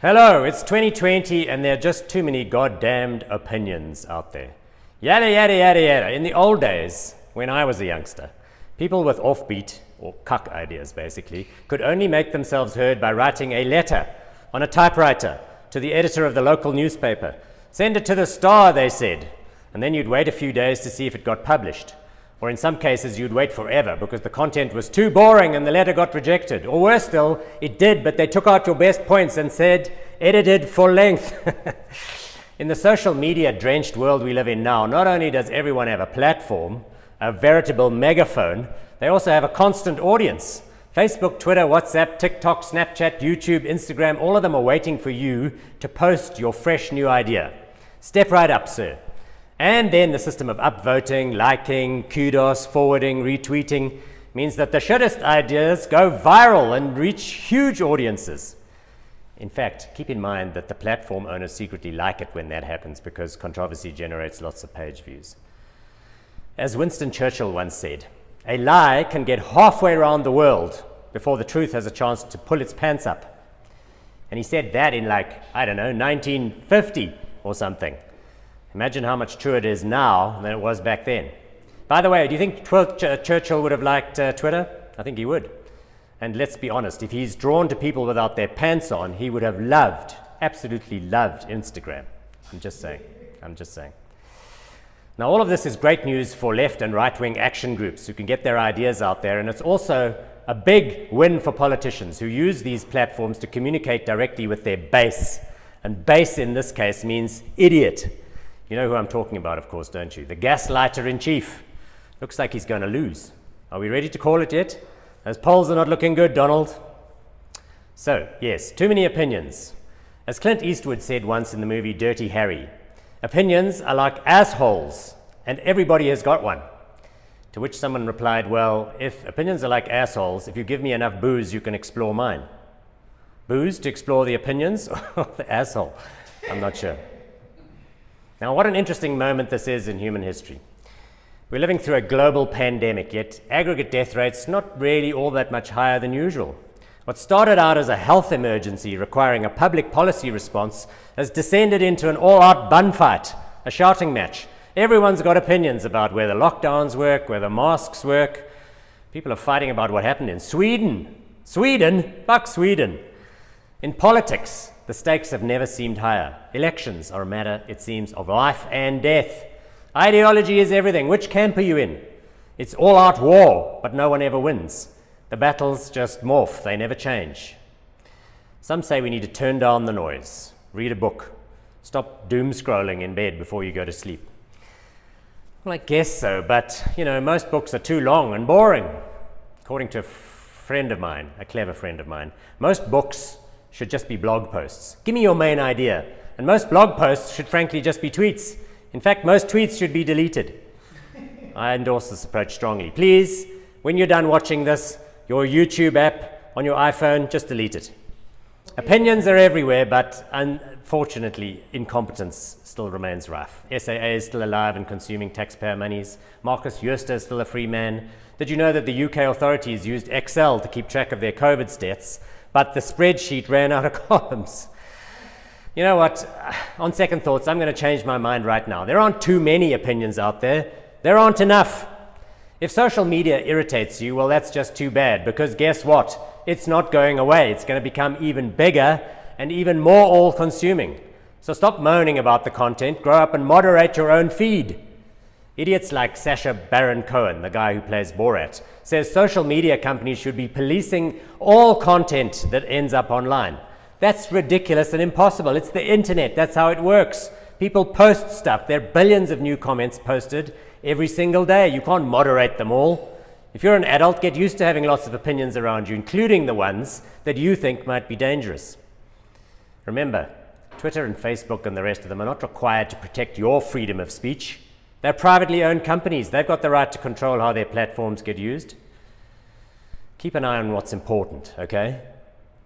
Hello, it's 2020 and there are just too many goddamned opinions out there. Yada, yada, yada, yada. In the old days, when I was a youngster, people with offbeat, or cuck ideas basically, could only make themselves heard by writing a letter on a typewriter to the editor of the local newspaper. Send it to the Star, they said. And then you'd wait a few days to see if it got published. Or in some cases, you'd wait forever because the content was too boring and the letter got rejected. Or worse still, it did, but they took out your best points and said, edited for length. In the social media drenched world we live in now, not only does everyone have a platform, a veritable megaphone, they also have a constant audience. Facebook, Twitter, WhatsApp, TikTok, Snapchat, YouTube, Instagram, all of them are waiting for you to post your fresh new idea. Step right up, sir. And then the system of upvoting, liking, kudos, forwarding, retweeting means that the shittest ideas go viral and reach huge audiences. In fact, keep in mind that the platform owners secretly like it when that happens because controversy generates lots of page views. As Winston Churchill once said, a lie can get halfway around the world before the truth has a chance to pull its pants up. And he said that in 1950 or something. Imagine how much truer it is now than it was back then. By the way, do you think Churchill would have liked Twitter? I think he would. And let's be honest, if he's drawn to people without their pants on, he would have absolutely loved Instagram. I'm just saying. Now, all of this is great news for left and right-wing action groups who can get their ideas out there, and it's also a big win for politicians who use these platforms to communicate directly with their base. And base in this case means idiot. You know who I'm talking about, of course, don't you? The gaslighter-in-chief. Looks like he's going to lose. Are we ready to call it yet? Those polls are not looking good, Donald. So, yes, too many opinions. As Clint Eastwood said once in the movie Dirty Harry, opinions are like assholes, and everybody has got one. To which someone replied, well, if opinions are like assholes, if you give me enough booze, you can explore mine. Booze to explore the opinions or the asshole? I'm not sure. Now, what an interesting moment this is in human history. We're living through a global pandemic, yet aggregate death rates not really all that much higher than usual. What started out as a health emergency requiring a public policy response has descended into an all-out bun fight, a shouting match. Everyone's got opinions about whether lockdowns work, whether masks work. People are fighting about what happened in Sweden. Sweden? Fuck Sweden. In politics, the stakes have never seemed higher. Elections are a matter, it seems, of life and death. Ideology is everything. Which camp are you in? It's all-out war, but no one ever wins. The battles just morph, they never change. Some say we need to turn down the noise, read a book, stop doom scrolling in bed before you go to sleep. Well, I guess so, but, most books are too long and boring. According to a friend of mine, a clever friend of mine, most books should just be blog posts. Give me your main idea. And most blog posts should frankly just be tweets. In fact, most tweets should be deleted. I endorse this approach strongly. Please, when you're done watching this, your YouTube app on your iPhone, just delete it. Opinions are everywhere, but unfortunately, incompetence still remains rife. SAA is still alive and consuming taxpayer monies. Marcus Jooste is still a free man. Did you know that the UK authorities used Excel to keep track of their COVID stats, but the spreadsheet ran out of columns? You know what? On second thoughts, I'm going to change my mind right now. There aren't too many opinions out there. There aren't enough. If social media irritates you, well, that's just too bad, because guess what? It's not going away. It's going to become even bigger and even more all-consuming. So stop moaning about the content. Grow up and moderate your own feed. Idiots like Sacha Baron Cohen, the guy who plays Borat, says social media companies should be policing all content that ends up online. That's ridiculous and impossible. It's the internet. That's how it works. People post stuff. There are billions of new comments posted every single day. You can't moderate them all. If you're an adult, get used to having lots of opinions around you, including the ones that you think might be dangerous. Remember, Twitter and Facebook and the rest of them are not required to protect your freedom of speech. They're privately owned companies. They've got the right to control how their platforms get used. Keep an eye on what's important, okay?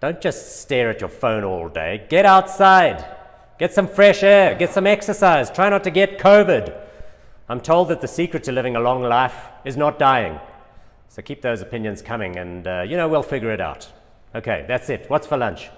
Don't just stare at your phone all day. Get outside. Get some fresh air. Get some exercise. Try not to get COVID. I'm told that the secret to living a long life is not dying. So keep those opinions coming and, we'll figure it out. Okay, that's it. What's for lunch?